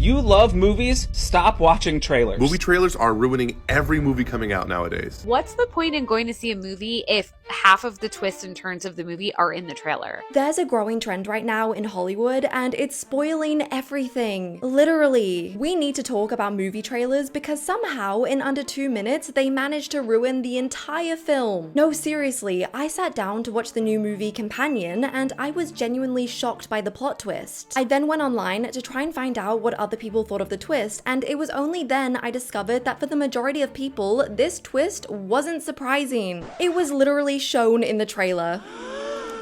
you love movies, stop watching trailers. Movie trailers are ruining every movie coming out nowadays. What's the point in going to see a movie if half of the twists and turns of the movie are in the trailer? There's a growing trend right now in Hollywood, and it's spoiling everything. Literally. We need to talk about movie trailers because somehow, in under 2 minutes, they managed to ruin the entire film. No, seriously, I sat down to watch the new movie Companion, and I was genuinely shocked by the plot twist. I then went online to try and find out what other people thought of the twist, and it was only then I discovered that for the majority of people, this twist wasn't surprising. It was literally shown in the trailer.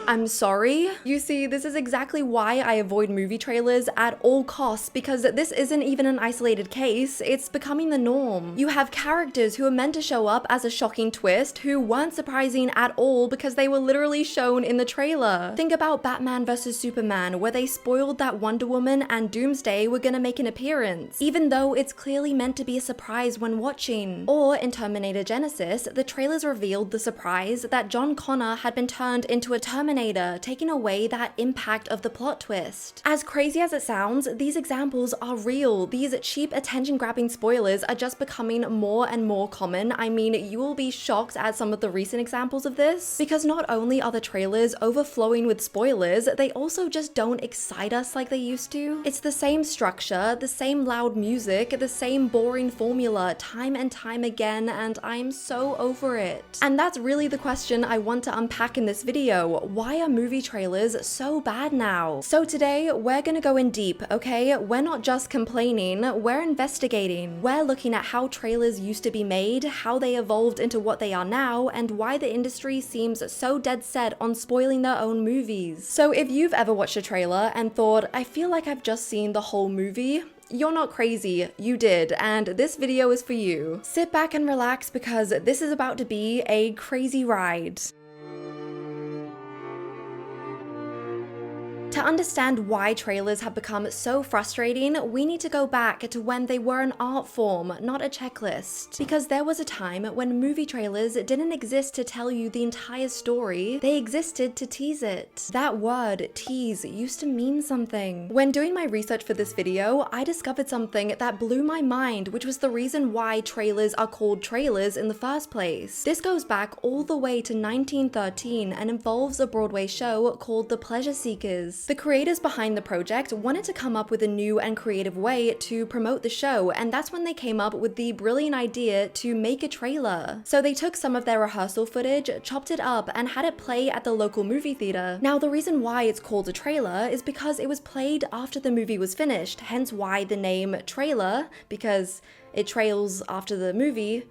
I'm sorry? You see, this is exactly why I avoid movie trailers at all costs, because this isn't even an isolated case, it's becoming the norm. You have characters who are meant to show up as a shocking twist who weren't surprising at all because they were literally shown in the trailer. Think about Batman vs Superman, where they spoiled that Wonder Woman and Doomsday were gonna make an appearance, even though it's clearly meant to be a surprise when watching. Or in Terminator Genesis, the trailers revealed the surprise that John Connor had been turned into a Terminator, taking away that impact of the plot twist. As crazy as it sounds, these examples are real. These cheap attention-grabbing spoilers are just becoming more and more common. I mean, you will be shocked at some of the recent examples of this, because not only are the trailers overflowing with spoilers, they also just don't excite us like they used to. It's the same structure, the same loud music, the same boring formula time and time again, and I'm so over it. And that's really the question I want to unpack in this video. Why are movie trailers so bad now? So today, we're gonna go in deep, okay? We're not just complaining, we're investigating. We're looking at how trailers used to be made, how they evolved into what they are now, and why the industry seems so dead set on spoiling their own movies. So if you've ever watched a trailer and thought, I feel like I've just seen the whole movie, you're not crazy, you did, and this video is for you. Sit back and relax because this is about to be a crazy ride. To understand why trailers have become so frustrating, we need to go back to when they were an art form, not a checklist. Because there was a time when movie trailers didn't exist to tell you the entire story, they existed to tease it. That word, tease, used to mean something. When doing my research for this video, I discovered something that blew my mind, which was the reason why trailers are called trailers in the first place. This goes back all the way to 1913 and involves a Broadway show called The Pleasure Seekers. The creators behind the project wanted to come up with a new and creative way to promote the show, and that's when they came up with the brilliant idea to make a trailer. So they took some of their rehearsal footage, chopped it up, and had it play at the local movie theater. Now, the reason why it's called a trailer is because it was played after the movie was finished, hence why the name trailer, because it trails after the movie.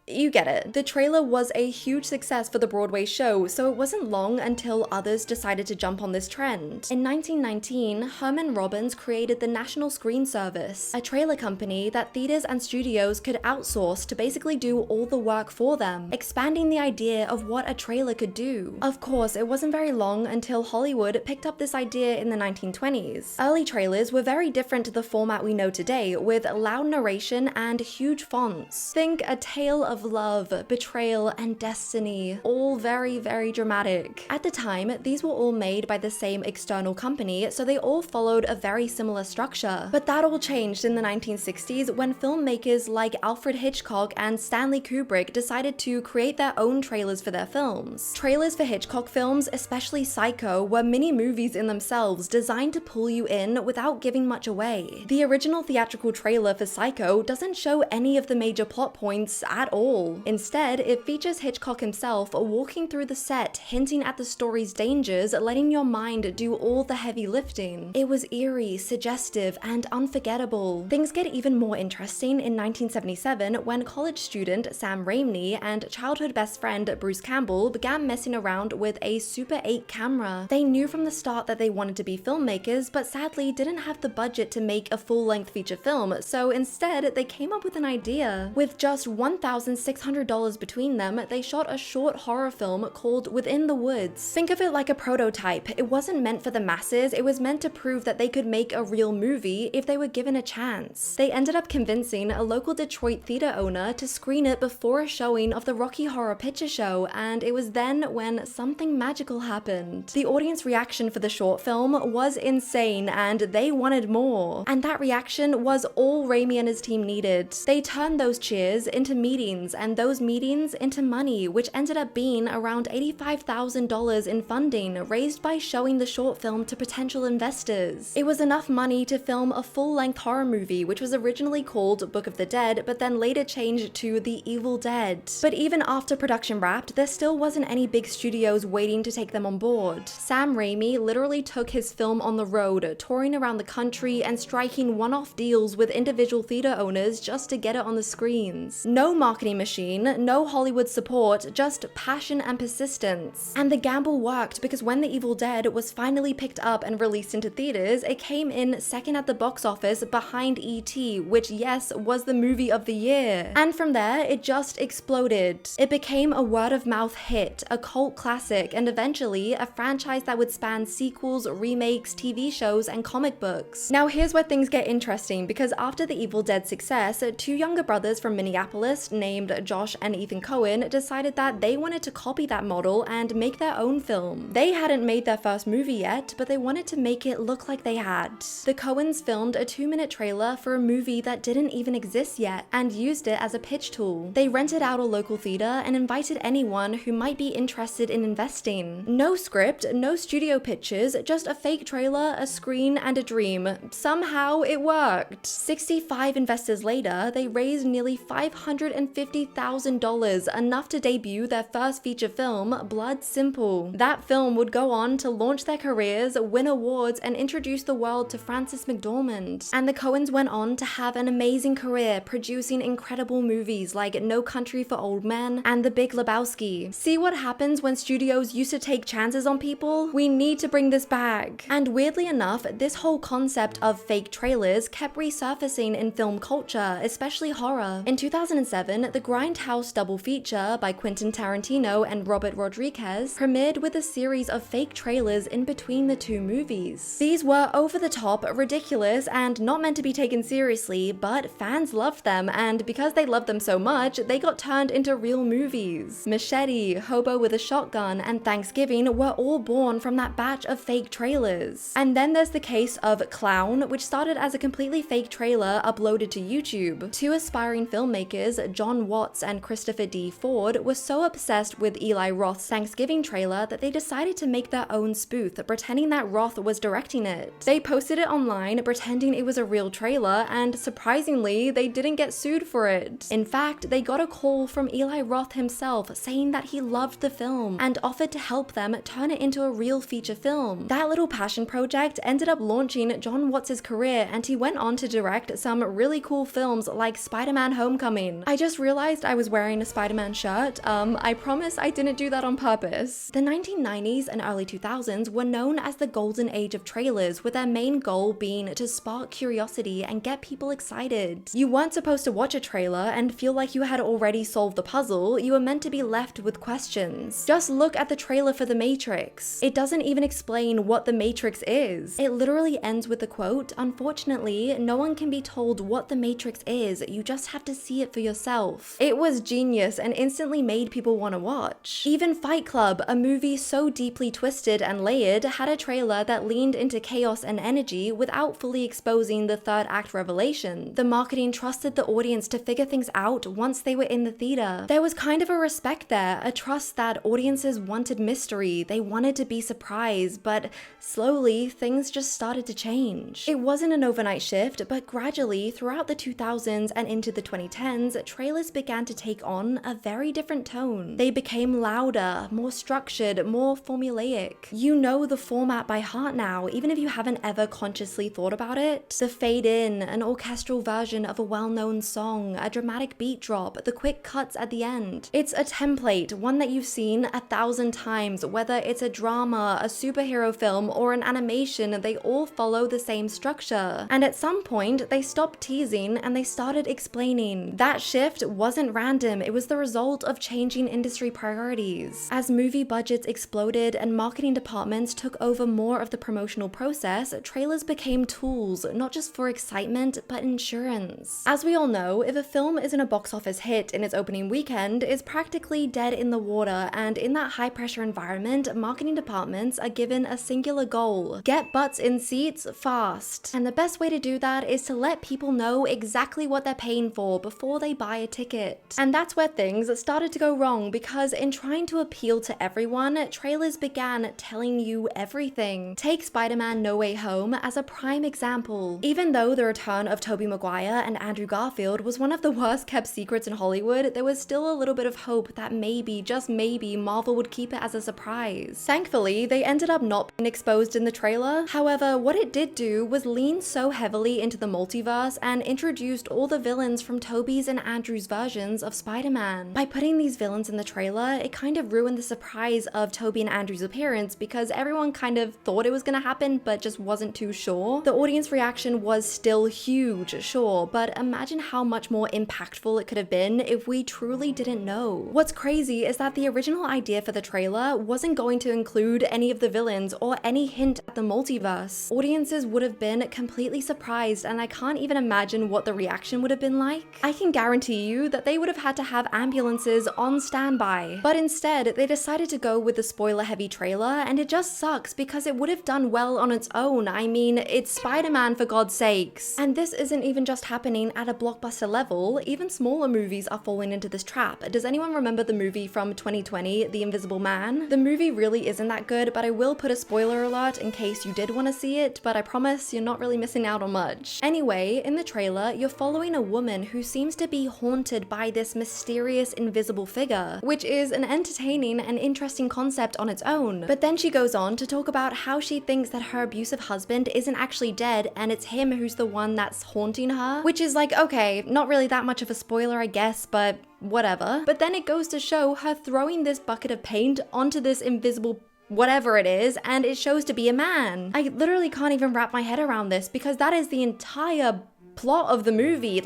You get it. The trailer was a huge success for the Broadway show, so it wasn't long until others decided to jump on this trend. In 1919, Herman Robbins created the National Screen Service, a trailer company that theaters and studios could outsource to basically do all the work for them, expanding the idea of what a trailer could do. Of course, it wasn't very long until Hollywood picked up this idea in the 1920s. Early trailers were very different to the format we know today, with loud narration and huge fonts. Think A Tale of Love, Betrayal, and Destiny, all very, very dramatic. At the time, these were all made by the same external company, so they all followed a very similar structure. But that all changed in the 1960s when filmmakers like Alfred Hitchcock and Stanley Kubrick decided to create their own trailers for their films. Trailers for Hitchcock films, especially Psycho, were mini movies in themselves designed to pull you in without giving much away. The original theatrical trailer for Psycho doesn't show any of the major plot points at all. Instead, it features Hitchcock himself walking through the set, hinting at the story's dangers, letting your mind do all the heavy lifting. It was eerie, suggestive, and unforgettable. Things get even more interesting in 1977 when college student Sam Raimi and childhood best friend Bruce Campbell began messing around with a Super 8 camera. They knew from the start that they wanted to be filmmakers, but sadly didn't have the budget to make a full-length feature film, so instead they came up with an idea. With just 1,000 $1,600 between them, they shot a short horror film called Within the Woods. Think of it like a prototype. It wasn't meant for the masses, it was meant to prove that they could make a real movie if they were given a chance. They ended up convincing a local Detroit theater owner to screen it before a showing of the Rocky Horror Picture Show, and it was then when something magical happened. The audience reaction for the short film was insane, and they wanted more. And that reaction was all Raimi and his team needed. They turned those cheers into meetings, and those meetings into money, which ended up being around $85,000 in funding raised by showing the short film to potential investors. It was enough money to film a full-length horror movie, which was originally called Book of the Dead, but then later changed to The Evil Dead. But even after production wrapped, there still wasn't any big studios waiting to take them on board. Sam Raimi literally took his film on the road, touring around the country and striking one-off deals with individual theater owners just to get it on the screens. No marketing machine, no Hollywood support, just passion and persistence. And the gamble worked, because when The Evil Dead was finally picked up and released into theaters, it came in second at the box office behind E.T., which, yes, was the movie of the year. And from there, it just exploded. It became a word-of-mouth hit, a cult classic, and eventually a franchise that would span sequels, remakes, TV shows, and comic books. Now here's where things get interesting, because after The Evil Dead success, two younger brothers from Minneapolis named Josh and Ethan Coen decided that they wanted to copy that model and make their own film. They hadn't made their first movie yet, but they wanted to make it look like they had. The Coens filmed a 2-minute trailer for a movie that didn't even exist yet and used it as a pitch tool. They rented out a local theater and invited anyone who might be interested in investing. No script, no studio pictures, just a fake trailer, a screen, and a dream. Somehow it worked. 65 investors later, they raised nearly $550,000, enough to debut their first feature film, Blood Simple. That film would go on to launch their careers, win awards, and introduce the world to Frances McDormand. And the Coens went on to have an amazing career, producing incredible movies like No Country for Old Men and The Big Lebowski. See what happens when studios used to take chances on people? We need to bring this back. And weirdly enough, this whole concept of fake trailers kept resurfacing in film culture, especially horror. In 2007, the Grindhouse double feature by Quentin Tarantino and Robert Rodriguez premiered with a series of fake trailers in between the two movies. These were over the top, ridiculous, and not meant to be taken seriously, but fans loved them, and because they loved them so much, they got turned into real movies. Machete, Hobo with a Shotgun, and Thanksgiving were all born from that batch of fake trailers. And then there's the case of Clown, which started as a completely fake trailer uploaded to YouTube. Two aspiring filmmakers, John Watts and Christopher D. Ford, were so obsessed with Eli Roth's Thanksgiving trailer that they decided to make their own spoof, pretending that Roth was directing it. They posted it online, pretending it was a real trailer, and surprisingly, they didn't get sued for it. In fact, they got a call from Eli Roth himself saying that he loved the film and offered to help them turn it into a real feature film. That little passion project ended up launching John Watts' career, and he went on to direct some really cool films like Spider-Man Homecoming. I just realized I was wearing a Spider-Man shirt. I promise I didn't do that on purpose. The 1990s and early 2000s were known as the golden age of trailers, with their main goal being to spark curiosity and get people excited. You weren't supposed to watch a trailer and feel like you had already solved the puzzle, you were meant to be left with questions. Just look at the trailer for The Matrix. It doesn't even explain what The Matrix is. It literally ends with the quote, "Unfortunately, no one can be told what The Matrix is, you just have to see it for yourself." It was genius and instantly made people want to watch. Even Fight Club, a movie so deeply twisted and layered, had a trailer that leaned into chaos and energy without fully exposing the third act revelation. The marketing trusted the audience to figure things out once they were in the theater. There was kind of a respect there, a trust that audiences wanted mystery, they wanted to be surprised, but slowly things just started to change. It wasn't an overnight shift, but gradually throughout the 2000s and into the 2010s, trailers began to take on a very different tone. They became louder, more structured, more formulaic. You know the format by heart now, even if you haven't ever consciously thought about it. The fade in, an orchestral version of a well-known song, a dramatic beat drop, the quick cuts at the end. It's a template, one that you've seen 1,000 times, whether it's a drama, a superhero film, or an animation, they all follow the same structure. And at some point, they stopped teasing and they started explaining. That shift wasn't random, it was the result of changing industry priorities. As movie budgets exploded and marketing departments took over more of the promotional process, trailers became tools, not just for excitement, but insurance. As we all know, if a film isn't a box office hit in its opening weekend, it's practically dead in the water, and in that high-pressure environment, marketing departments are given a singular goal: get butts in seats fast. And the best way to do that is to let people know exactly what they're paying for before they buy a ticket. And that's where things started to go wrong, because in trying to appeal to everyone, trailers began telling you everything. Take Spider-Man No Way Home as a prime example. Even though the return of Tobey Maguire and Andrew Garfield was one of the worst kept secrets in Hollywood, there was still a little bit of hope that maybe, just maybe, Marvel would keep it as a surprise. Thankfully, they ended up not being exposed in the trailer. However, what it did do was lean so heavily into the multiverse and introduced all the villains from Tobey's and Andrew's versions of Spider-Man. By putting these villains in the trailer, it kind of ruined the surprise of Tobey and Andrew's appearance, because everyone kind of thought it was gonna happen but just wasn't too sure. The audience reaction was still huge, sure, but imagine how much more impactful it could have been if we truly didn't know. What's crazy is that the original idea for the trailer wasn't going to include any of the villains or any hint at the multiverse. Audiences would have been completely surprised, and I can't even imagine what the reaction would have been like. I can guarantee you that they would have had to have ambulances on standby. But instead, they decided to go with the spoiler-heavy trailer, and it just sucks because it would have done well on its own. I mean, it's Spider-Man, for God's sakes. And this isn't even just happening at a blockbuster level, even smaller movies are falling into this trap. Does anyone remember the movie from 2020, The Invisible Man? The movie really isn't that good, but I will put a spoiler alert in case you did want to see it, but I promise you're not really missing out on much. Anyway, in the trailer, you're following a woman who seems to be haunted by this mysterious invisible figure, which is an entertaining and interesting concept on its own. But then she goes on to talk about how she thinks that her abusive husband isn't actually dead and it's him who's the one that's haunting her, which is like, okay, not really that much of a spoiler, I guess, but whatever. But then it goes to show her throwing this bucket of paint onto this invisible whatever it is, and it shows to be a man. I literally can't even wrap my head around this, because that is the entire plot of the movie.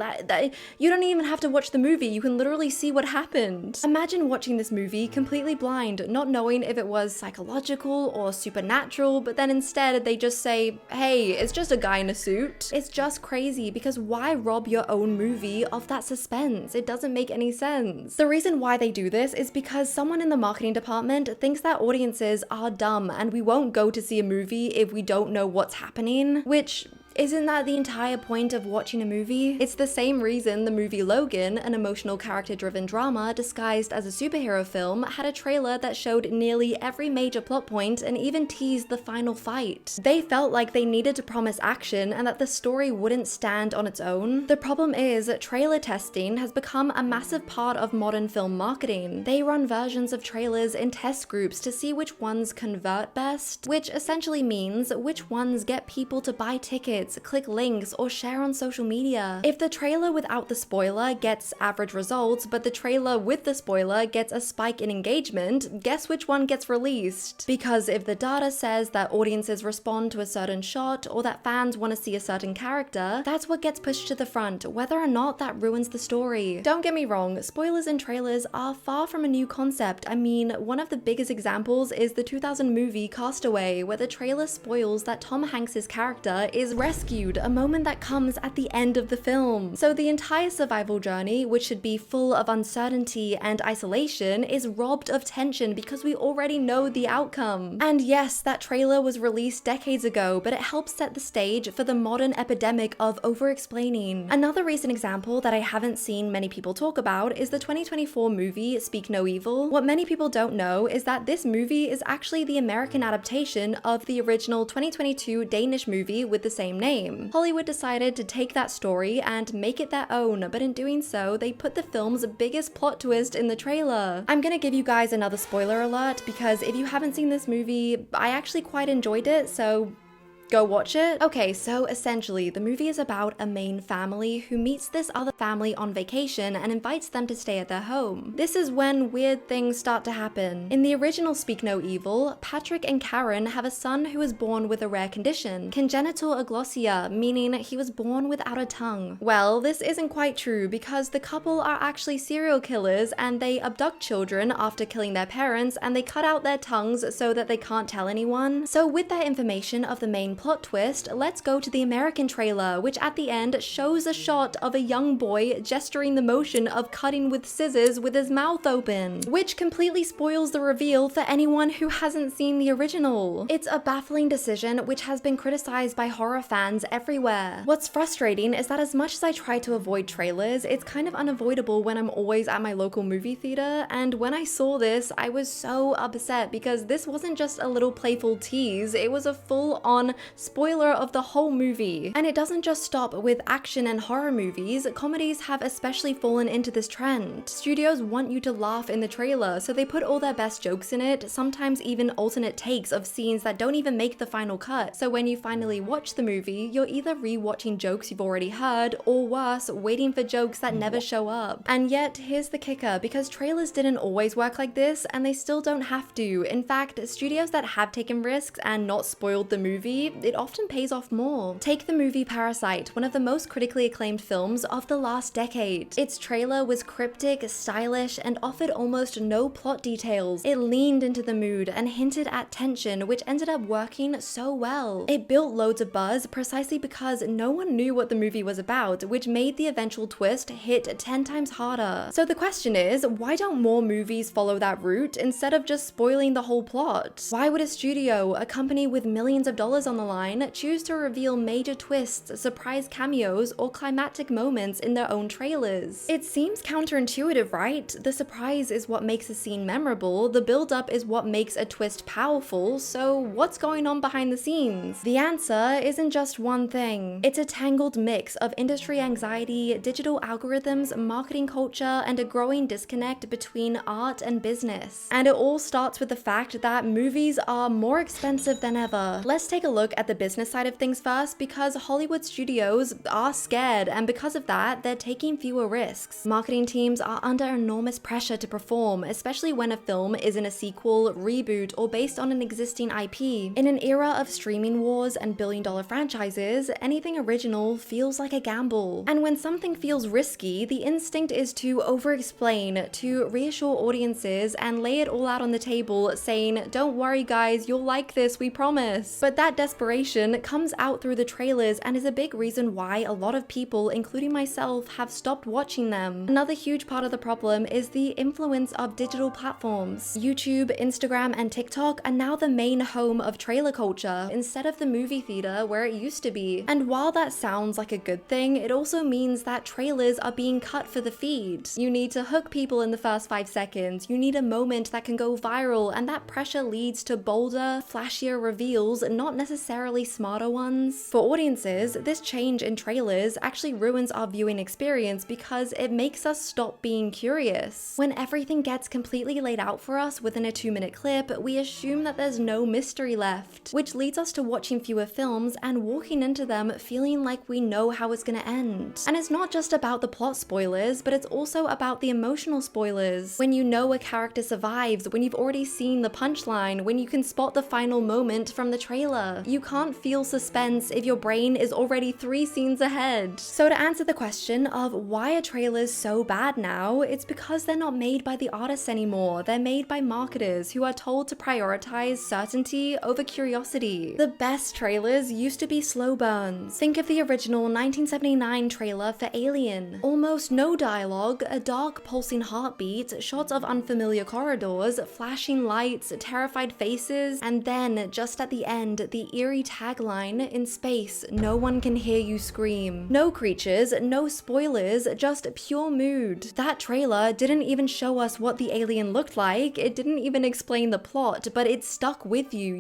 You don't even have to watch the movie, you can literally see what happened. Imagine watching this movie completely blind, not knowing if it was psychological or supernatural, but then instead they just say, hey, it's just a guy in a suit. It's just crazy, because why rob your own movie of that suspense? It doesn't make any sense. The reason why they do this is because someone in the marketing department thinks that audiences are dumb and we won't go to see a movie if we don't know what's happening, which isn't that the entire point of watching a movie? It's the same reason the movie Logan, an emotional character-driven drama disguised as a superhero film, had a trailer that showed nearly every major plot point and even teased the final fight. They felt like they needed to promise action and that the story wouldn't stand on its own. The problem is that trailer testing has become a massive part of modern film marketing. They run versions of trailers in test groups to see which ones convert best, which essentially means which ones get people to buy tickets, click links, or share on social media. If the trailer without the spoiler gets average results, but the trailer with the spoiler gets a spike in engagement, guess which one gets released? Because if the data says that audiences respond to a certain shot, or that fans want to see a certain character, that's what gets pushed to the front, whether or not that ruins the story. Don't get me wrong, spoilers in trailers are far from a new concept. I mean, one of the biggest examples is the 2000 movie Castaway, where the trailer spoils that Tom Hanks's character is rescued, a moment that comes at the end of the film. So the entire survival journey, which should be full of uncertainty and isolation, is robbed of tension because we already know the outcome. And yes, that trailer was released decades ago, but it helps set the stage for the modern epidemic of over-explaining. Another recent example that I haven't seen many people talk about is the 2024 movie Speak No Evil. What many people don't know is that this movie is actually the American adaptation of the original 2022 Danish movie with the same name. Hollywood decided to take that story and make it their own, but in doing so, they put the film's biggest plot twist in the trailer. I'm gonna give you guys another spoiler alert, because if you haven't seen this movie, I actually quite enjoyed it, so go watch it? Okay, so essentially, the movie is about a main family who meets this other family on vacation and invites them to stay at their home. This is when weird things start to happen. In the original Speak No Evil, Patrick and Karen have a son who was born with a rare condition, congenital aglossia, meaning he was born without a tongue. Well, this isn't quite true because the couple are actually serial killers and they abduct children after killing their parents and they cut out their tongues so that they can't tell anyone. So with that information of the main plot twist, let's go to the American trailer, which at the end shows a shot of a young boy gesturing the motion of cutting with scissors with his mouth open, which completely spoils the reveal for anyone who hasn't seen the original. It's a baffling decision which has been criticized by horror fans everywhere. What's frustrating is that as much as I try to avoid trailers, it's kind of unavoidable when I'm always at my local movie theater, and when I saw this, I was so upset because this wasn't just a little playful tease, it was a full-on spoiler of the whole movie. And it doesn't just stop with action and horror movies, comedies have especially fallen into this trend. Studios want you to laugh in the trailer, so they put all their best jokes in it, sometimes even alternate takes of scenes that don't even make the final cut. So when you finally watch the movie, you're either re-watching jokes you've already heard, or worse, waiting for jokes that never show up. And yet, here's the kicker, because trailers didn't always work like this, and they still don't have to. In fact, studios that have taken risks and not spoiled the movie, it often pays off more. Take the movie Parasite, one of the most critically acclaimed films of the last decade. Its trailer was cryptic, stylish, and offered almost no plot details. It leaned into the mood and hinted at tension, which ended up working so well. It built loads of buzz precisely because no one knew what the movie was about, which made the eventual twist hit 10 times harder. So the question is, why don't more movies follow that route instead of just spoiling the whole plot? Why would a studio, a company with millions of dollars on the line, choose to reveal major twists, surprise cameos, or climactic moments in their own trailers? It seems counterintuitive, right? The surprise is what makes a scene memorable, the build-up is what makes a twist powerful, so what's going on behind the scenes? The answer isn't just one thing. It's a tangled mix of industry anxiety, digital algorithms, marketing culture, and a growing disconnect between art and business. And it all starts with the fact that movies are more expensive than ever. Let's take a look at the business side of things first, because Hollywood studios are scared, and because of that, they're taking fewer risks. Marketing teams are under enormous pressure to perform, especially when a film is in a sequel, reboot, or based on an existing IP. In an era of streaming wars and billion-dollar franchises, anything original feels like a gamble. And when something feels risky, the instinct is to over-explain, to reassure audiences, and lay it all out on the table, saying, "Don't worry guys, you'll like this, we promise." But that desperation comes out through the trailers and is a big reason why a lot of people, including myself, have stopped watching them. Another huge part of the problem is the influence of digital platforms. YouTube, Instagram, and TikTok are now the main home of trailer culture, instead of the movie theater where it used to be. And while that sounds like a good thing, it also means that trailers are being cut for the feed. You need to hook people in the first 5 seconds, you need a moment that can go viral, and that pressure leads to bolder, flashier reveals, not necessarily smarter ones. For audiences, this change in trailers actually ruins our viewing experience because it makes us stop being curious. When everything gets completely laid out for us within a 2-minute clip, we assume that there's no mystery left, which leads us to watching fewer films and walking into them feeling like we know how it's gonna end. And it's not just about the plot spoilers, but it's also about the emotional spoilers. When you know a character survives, when you've already seen the punchline, when you can spot the final moment from the trailer. You can't feel suspense if your brain is already 3 scenes ahead. So to answer the question of why are trailers so bad now, it's because they're not made by the artists anymore. They're made by marketers who are told to prioritize certainty over curiosity. The best trailers used to be slow burns. Think of the original 1979 trailer for Alien. Almost no dialogue, a dark pulsing heartbeat, shots of unfamiliar corridors, flashing lights, terrified faces, and then, just at the end, the eerie tagline, "In space, no one can hear you scream." No creatures, no spoilers, just pure mood. That trailer didn't even show us what the alien looked like, it didn't even explain the plot, but it stuck with you.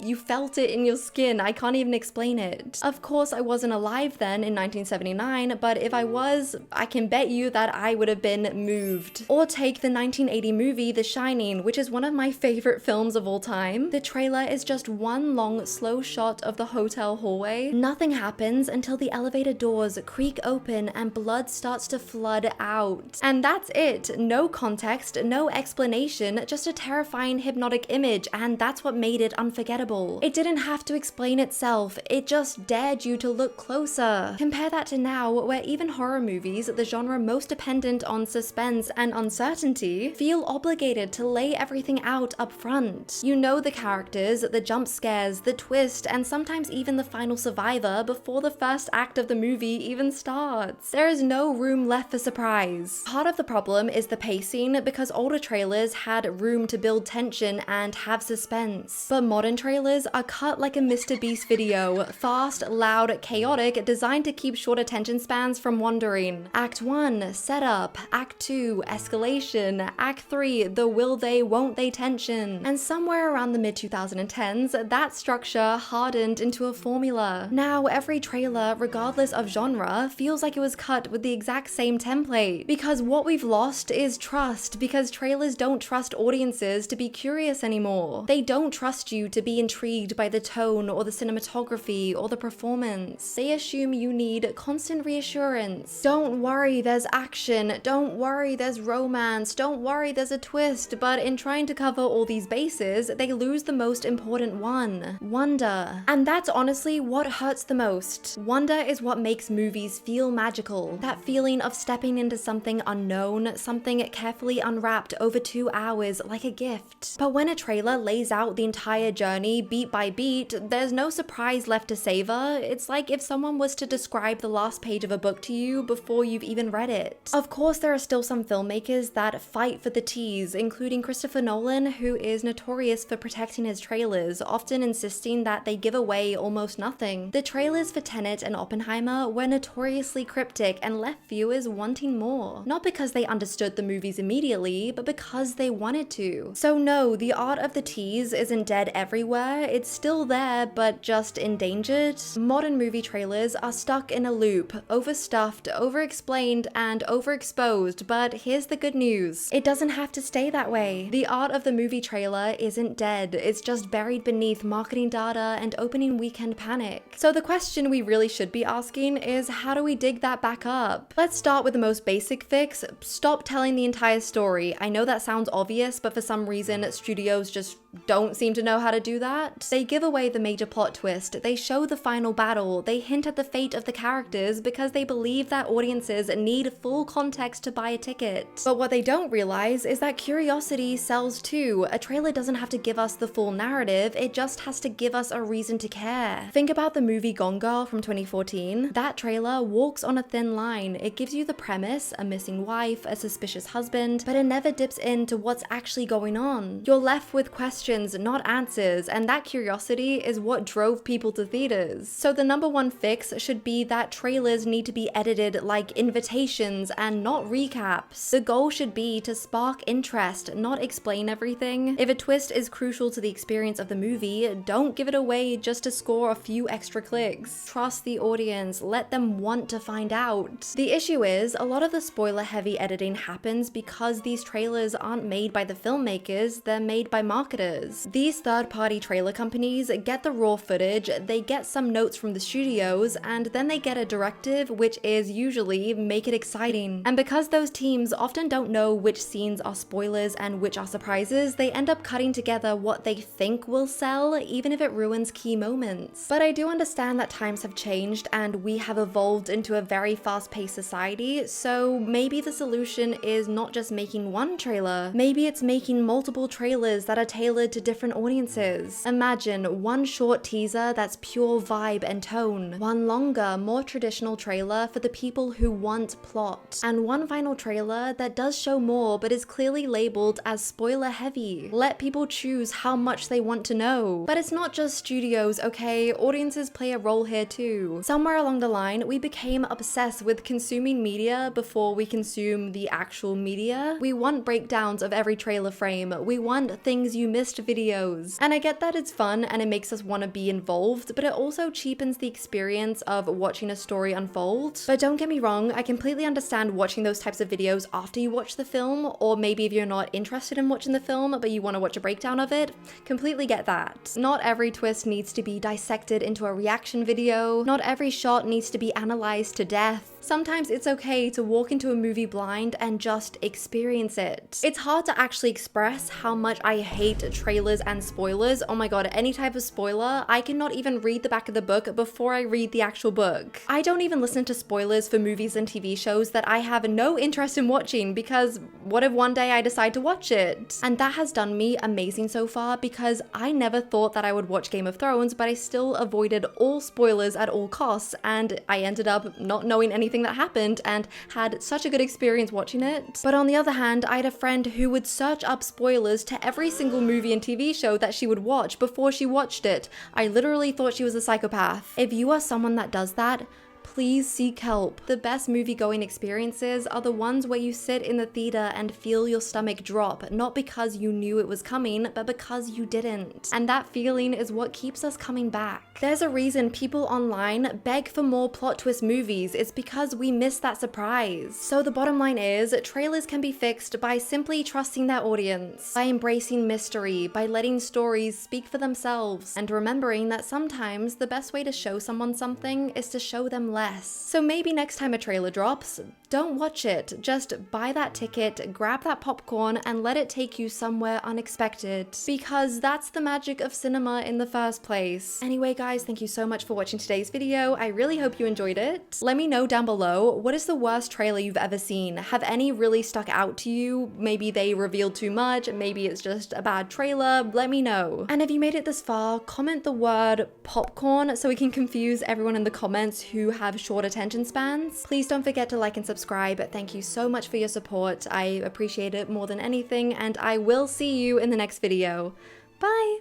You felt it in your skin, I can't even explain it. Of course, I wasn't alive then in 1979, but if I was, I can bet you that I would have been moved. Or take the 1980 movie The Shining, which is one of my favorite films of all time. The trailer is just one long, slow shot of the hotel hallway. Nothing happens until the elevator doors creak open and blood starts to flood out. And that's it. No context, no explanation, just a terrifying hypnotic image, and that's what made it unforgettable. It didn't have to explain itself, it just dared you to look closer. Compare that to now, where even horror movies, the genre most dependent on suspense and uncertainty, feel obligated to lay everything out up front. You know the characters, the jump scares, the twist, and sometimes even the final survivor before the first act of the movie even starts. There is no room left for surprise. Part of the problem is the pacing, because older trailers had room to build tension and have suspense. But modern trailers are cut like a Mr. Beast video, fast, loud, chaotic, designed to keep short attention spans from wandering. Act 1, setup. Act 2, escalation. Act 3, the will they, won't they tension. And somewhere around the mid-2010s, that structure hardened into a formula. Now, every trailer, regardless of genre, feels like it was cut with the exact same template. Because what we've lost is trust, because trailers don't trust audiences to be curious anymore. They don't trust you to be intrigued by the tone or the cinematography or the performance. They assume you need constant reassurance. Don't worry, there's action. Don't worry, there's romance. Don't worry, there's a twist. But in trying to cover all these bases, they lose the most important one: wonder. And that's honestly what hurts the most. Wonder is what makes movies feel magical. That feeling of stepping into something unknown, something carefully unwrapped over 2 hours like a gift. But when a trailer lays out the entire journey beat by beat, there's no surprise left to savor. It's like if someone was to describe the last page of a book to you before you've even read it. Of course, there are still some filmmakers that fight for the tease, including Christopher Nolan, who is notorious for protecting his trailers, often insisting that they give away almost nothing. The trailers for Tenet and Oppenheimer were notoriously cryptic and left viewers wanting more. Not because they understood the movies immediately, but because they wanted to. So no, the art of the tease isn't dead everywhere, it's still there, but just endangered. Modern movie trailers are stuck in a loop, overstuffed, overexplained, and overexposed, but here's the good news. It doesn't have to stay that way. The art of the movie trailer isn't dead, it's just buried beneath marketing data and opening weekend panic. So the question we really should be asking is, how do we dig that back up? Let's start with the most basic fix: stop telling the entire story. I know that sounds obvious, but for some reason studios just don't seem to know how to do that. They give away the major plot twist, they show the final battle, they hint at the fate of the characters because they believe that audiences need full context to buy a ticket. But what they don't realize is that curiosity sells too. A trailer doesn't have to give us the full narrative, it just has to give us a reason to care. Think about the movie Gone Girl from 2014. That trailer walks on a thin line. It gives you the premise, a missing wife, a suspicious husband, but it never dips into what's actually going on. You're left with questions, not answers, and that curiosity is what drove people to theaters. So the number one fix should be that trailers need to be edited like invitations and not recaps. The goal should be to spark interest, not explain everything. If a twist is crucial to the experience of the movie, don't give it away just to score a few extra clicks. Trust the audience, let them want to find out. The issue is, a lot of the spoiler-heavy editing happens because these trailers aren't made by the filmmakers, they're made by marketers. These third-party trailer companies get the raw footage, they get some notes from the studios, and then they get a directive, which is usually make it exciting. And because those teams often don't know which scenes are spoilers and which are surprises, they end up cutting together what they think will sell, even if it ruins key moments. But I do understand that times have changed and we have evolved into a very fast-paced society, so maybe the solution is not just making one trailer, maybe it's making multiple trailers that are tailored to different audiences. Imagine one short teaser that's pure vibe and tone, one longer, more traditional trailer for the people who want plot, and one final trailer that does show more but is clearly labeled as spoiler heavy. Let people choose how much they want to know. But it's not just studios, okay? Audiences play a role here too. Somewhere along the line, we became obsessed with consuming media before we consume the actual media. We want breakdowns of every trailer frame. We want things you missed twist videos. And I get that it's fun and it makes us want to be involved, but it also cheapens the experience of watching a story unfold. But don't get me wrong, I completely understand watching those types of videos after you watch the film, or maybe if you're not interested in watching the film but you want to watch a breakdown of it, completely get that. Not every twist needs to be dissected into a reaction video, not every shot needs to be analyzed to death. Sometimes it's okay to walk into a movie blind and just experience it. It's hard to actually express how much I hate trailers and spoilers. Oh my god, any type of spoiler, I cannot even read the back of the book before I read the actual book. I don't even listen to spoilers for movies and TV shows that I have no interest in watching, because what if one day I decide to watch it? And that has done me amazing so far, because I never thought that I would watch Game of Thrones, but I still avoided all spoilers at all costs, and I ended up not knowing anything that happened and had such a good experience watching it. But on the other hand, I had a friend who would search up spoilers to every single movie and TV show that she would watch before she watched it. I literally thought she was a psychopath. If you are someone that does that, please seek help. The best movie-going experiences are the ones where you sit in the theater and feel your stomach drop, not because you knew it was coming, but because you didn't. And that feeling is what keeps us coming back. There's a reason people online beg for more plot twist movies. It's because we miss that surprise. So the bottom line is, trailers can be fixed by simply trusting their audience, by embracing mystery, by letting stories speak for themselves, and remembering that sometimes the best way to show someone something is to show them less. So maybe next time a trailer drops, don't watch it. Just buy that ticket, grab that popcorn, and let it take you somewhere unexpected. Because that's the magic of cinema in the first place. Anyway, guys, thank you so much for watching today's video. I really hope you enjoyed it. Let me know down below, what is the worst trailer you've ever seen? Have any really stuck out to you? Maybe they revealed too much, maybe it's just a bad trailer. Let me know. And if you made it this far, comment the word popcorn so we can confuse everyone in the comments who have short attention spans. Please don't forget to like and subscribe. Thank you so much for your support. I appreciate it more than anything, and I will see you in the next video. Bye!